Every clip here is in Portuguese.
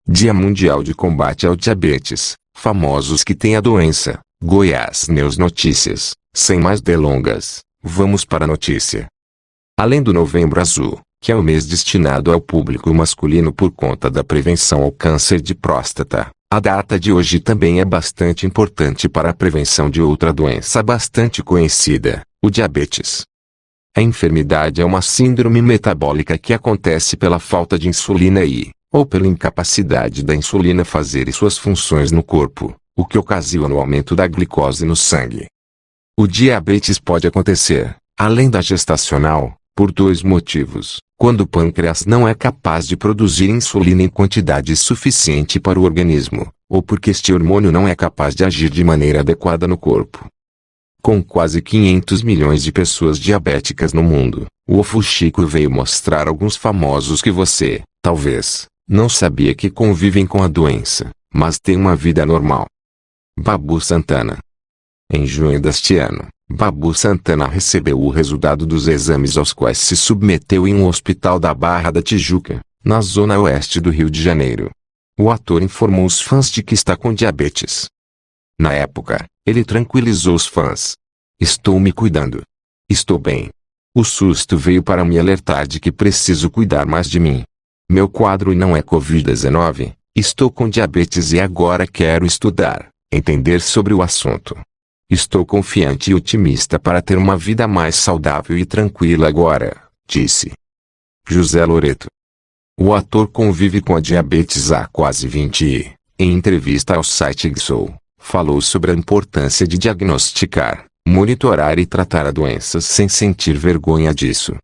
Dia Mundial de Combate ao Diabetes. Famosos que têm a doença. Goiás News Notícias. Sem mais delongas, vamos para a notícia. Além do Novembro Azul, que é o mês destinado ao público masculino por conta da prevenção ao câncer de próstata, a data de hoje também é bastante importante para a prevenção de outra doença bastante conhecida, o diabetes. A enfermidade é uma síndrome metabólica que acontece pela falta de insulina ou pela incapacidade da insulina fazer suas funções no corpo, o que ocasiona o aumento da glicose no sangue. O diabetes pode acontecer, além da gestacional, por dois motivos: quando o pâncreas não é capaz de produzir insulina em quantidade suficiente para o organismo, ou porque este hormônio não é capaz de agir de maneira adequada no corpo. Com quase 500 milhões de pessoas diabéticas no mundo, o Ofo Chico veio mostrar alguns famosos que você, talvez, não sabia que convivem com a doença, mas têm uma vida normal. Babu Santana. Em junho deste ano, Babu Santana recebeu o resultado dos exames aos quais se submeteu em um hospital da Barra da Tijuca, na zona oeste do Rio de Janeiro. O ator informou os fãs de que está com diabetes. Na época, ele tranquilizou os fãs. Estou me cuidando. Estou bem. O susto veio para me alertar de que preciso cuidar mais de mim. Meu quadro não é Covid-19, estou com diabetes e agora quero estudar, entender sobre o assunto. Estou confiante e otimista para ter uma vida mais saudável e tranquila agora, disse José Loreto. O ator convive com a diabetes há quase 20 e, em entrevista ao site Gsoul, falou sobre a importância de diagnosticar, monitorar e tratar a doença sem sentir vergonha disso.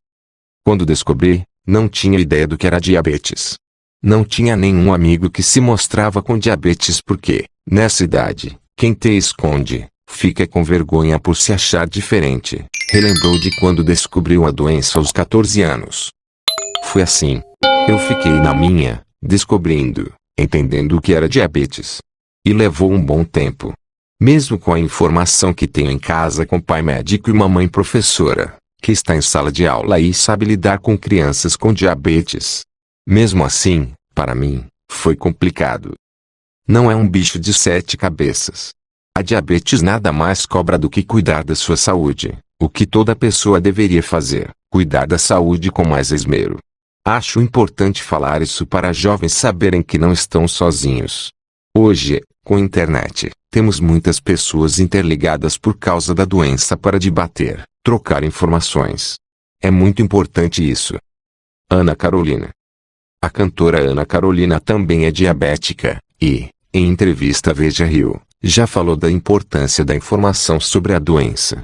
Quando descobri, não tinha ideia do que era diabetes. Não tinha nenhum amigo que se mostrava com diabetes porque, nessa idade, quem te esconde, fica com vergonha por se achar diferente. Relembrou de quando descobriu a doença aos 14 anos. Foi assim. Eu fiquei na minha, descobrindo, entendendo o que era diabetes. E levou um bom tempo. Mesmo com a informação que tenho em casa com pai médico e mamãe professora, que está em sala de aula e sabe lidar com crianças com diabetes. Mesmo assim, para mim, foi complicado. Não é um bicho de 7 cabeças. A diabetes nada mais cobra do que cuidar da sua saúde, o que toda pessoa deveria fazer, cuidar da saúde com mais esmero. Acho importante falar isso para jovens saberem que não estão sozinhos. Hoje, com a internet, temos muitas pessoas interligadas por causa da doença para debater, trocar informações. É muito importante isso. Ana Carolina. A cantora Ana Carolina também é diabética, e, em entrevista à Veja Rio, já falou da importância da informação sobre a doença.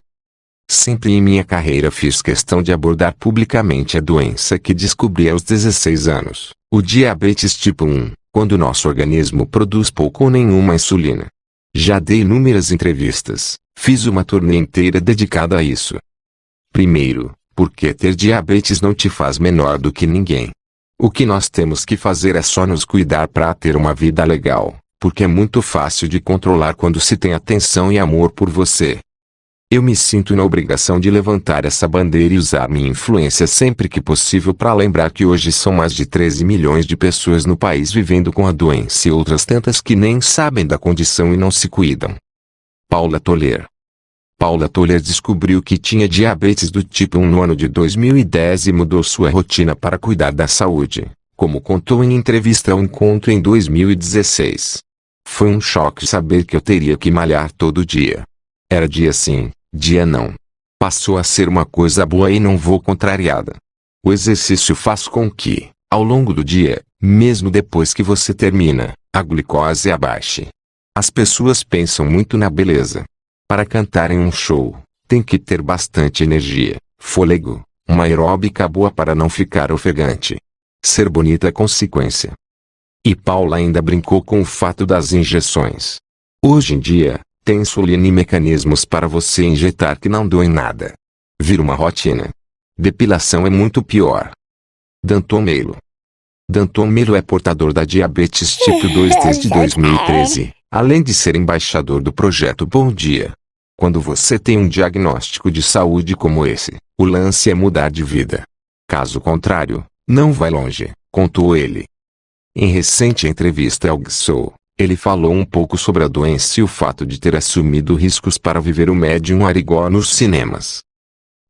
Sempre em minha carreira fiz questão de abordar publicamente a doença que descobri aos 16 anos, o diabetes tipo 1, quando nosso organismo produz pouco ou nenhuma insulina. Já dei inúmeras entrevistas, fiz uma turnê inteira dedicada a isso. Primeiro, porque ter diabetes não te faz menor do que ninguém. O que nós temos que fazer é só nos cuidar para ter uma vida legal, porque é muito fácil de controlar quando se tem atenção e amor por você. Eu me sinto na obrigação de levantar essa bandeira e usar minha influência sempre que possível para lembrar que hoje são mais de 13 milhões de pessoas no país vivendo com a doença e outras tantas que nem sabem da condição e não se cuidam. Paula Toller. Paula Toller descobriu que tinha diabetes do tipo 1 no ano de 2010 e mudou sua rotina para cuidar da saúde, como contou em entrevista ao Encontro em 2016. Foi um choque saber que eu teria que malhar todo dia. Era dia sim, dia não. Passou a ser uma coisa boa e não vou contrariada. O exercício faz com que, ao longo do dia, mesmo depois que você termina, a glicose abaixe. As pessoas pensam muito na beleza. Para cantar em um show, tem que ter bastante energia, fôlego, uma aeróbica boa para não ficar ofegante. Ser bonita é consequência. E Paula ainda brincou com o fato das injeções. Hoje em dia, tem insulina e mecanismos para você injetar que não doem nada. Vira uma rotina. Depilação é muito pior. Danton Meilo. Danton Meilo é portador da diabetes tipo 2 desde 2013, além de ser embaixador do projeto Bom Dia. Quando você tem um diagnóstico de saúde como esse, o lance é mudar de vida. Caso contrário, não vai longe, contou ele. Em recente entrevista ao GSO, ele falou um pouco sobre a doença e o fato de ter assumido riscos para viver o Médium Arigó nos cinemas.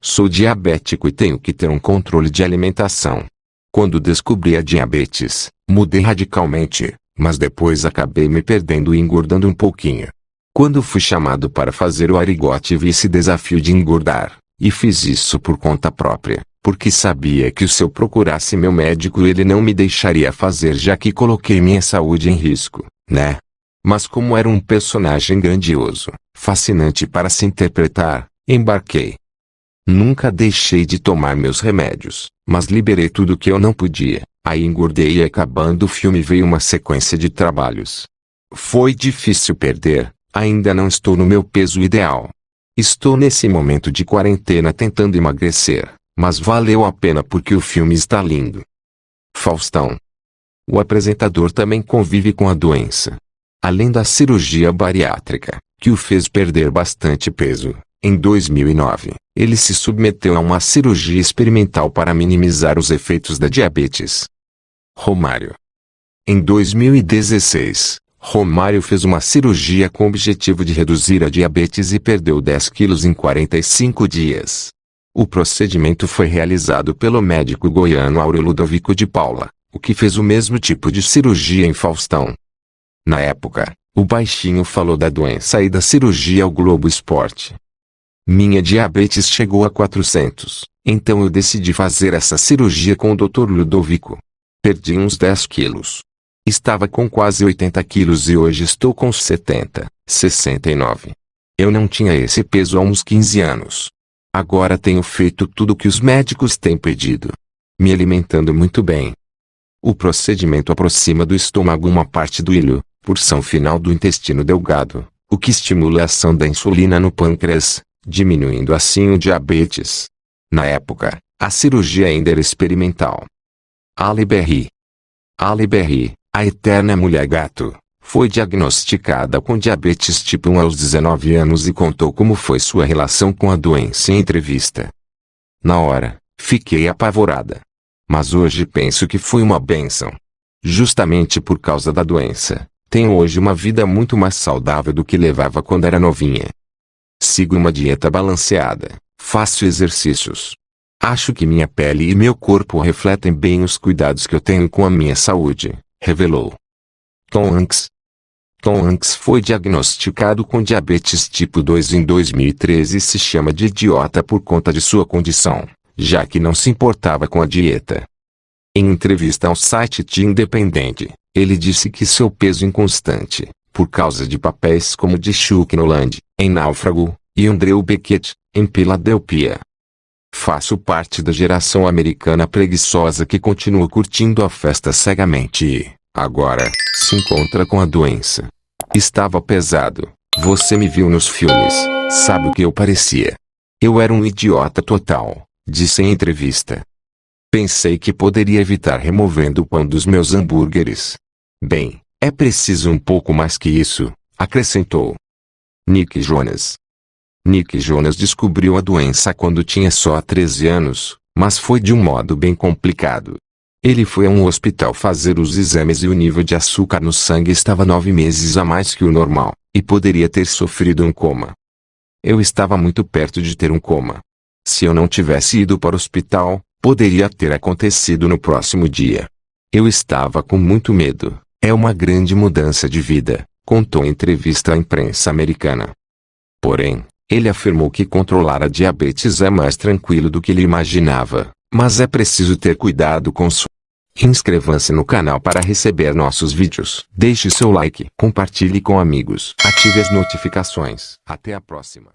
Sou diabético e tenho que ter um controle de alimentação. Quando descobri a diabetes, mudei radicalmente, mas depois acabei me perdendo e engordando um pouquinho. Quando fui chamado para fazer o Arigó, tive esse desafio de engordar, e fiz isso por conta própria, porque sabia que se eu procurasse meu médico ele não me deixaria fazer, já que coloquei minha saúde em risco, né? Mas como era um personagem grandioso, fascinante para se interpretar, embarquei. Nunca deixei de tomar meus remédios, mas liberei tudo que eu não podia. Aí engordei e acabando o filme veio uma sequência de trabalhos. Foi difícil perder, ainda não estou no meu peso ideal. Estou nesse momento de quarentena tentando emagrecer, mas valeu a pena porque o filme está lindo. Faustão. O apresentador também convive com a doença. Além da cirurgia bariátrica, que o fez perder bastante peso, em 2009, ele se submeteu a uma cirurgia experimental para minimizar os efeitos da diabetes. Romário. Em 2016, Romário fez uma cirurgia com o objetivo de reduzir a diabetes e perdeu 10 quilos em 45 dias. O procedimento foi realizado pelo médico goiano Áureo Ludovico de Paula, o que fez o mesmo tipo de cirurgia em Faustão. Na época, o baixinho falou da doença e da cirurgia ao Globo Esporte. Minha diabetes chegou a 400, então eu decidi fazer essa cirurgia com o Dr. Ludovico. Perdi uns 10 quilos. Estava com quase 80 quilos e hoje estou com 70, 69. Eu não tinha esse peso há uns 15 anos. Agora tenho feito tudo o que os médicos têm pedido. Me alimentando muito bem. O procedimento aproxima do estômago uma parte do ilho, porção final do intestino delgado, o que estimula a ação da insulina no pâncreas, diminuindo assim o diabetes. Na época, a cirurgia ainda era experimental. Halle Berry. Halle Berry, a eterna mulher gato, foi diagnosticada com diabetes tipo 1 aos 19 anos e contou como foi sua relação com a doença em entrevista. Na hora, fiquei apavorada. Mas hoje penso que foi uma bênção. Justamente por causa da doença, tenho hoje uma vida muito mais saudável do que levava quando era novinha. Sigo uma dieta balanceada, faço exercícios. Acho que minha pele e meu corpo refletem bem os cuidados que eu tenho com a minha saúde, revelou Tom Hanks. Tom Hanks foi diagnosticado com diabetes tipo 2 em 2013 e se chama de idiota por conta de sua condição, já que não se importava com a dieta. Em entrevista ao site The Independent, ele disse que seu peso inconstante, por causa de papéis como de Chuck Noland, em Náufrago, e Andrew Beckett, em Filadélfia. Faço parte da geração americana preguiçosa que continua curtindo a festa cegamente e, agora, se encontra com a doença. Estava pesado. Você me viu nos filmes, sabe o que eu parecia? Eu era um idiota total, disse em entrevista. Pensei que poderia evitar removendo o pão dos meus hambúrgueres. Bem, é preciso um pouco mais que isso, acrescentou. Nick Jonas. Nick Jonas descobriu a doença quando tinha só 13 anos, mas foi de um modo bem complicado. Ele foi a um hospital fazer os exames e o nível de açúcar no sangue estava 9 meses a mais que o normal, e poderia ter sofrido um coma. Eu estava muito perto de ter um coma. Se eu não tivesse ido para o hospital, poderia ter acontecido no próximo dia. Eu estava com muito medo. É uma grande mudança de vida, contou em entrevista à imprensa americana. Porém, ele afirmou que controlar a diabetes é mais tranquilo do que ele imaginava, mas é preciso ter cuidado com sua. Inscreva-se no canal para receber nossos vídeos. Deixe seu like, compartilhe com amigos, ative as notificações. Até a próxima.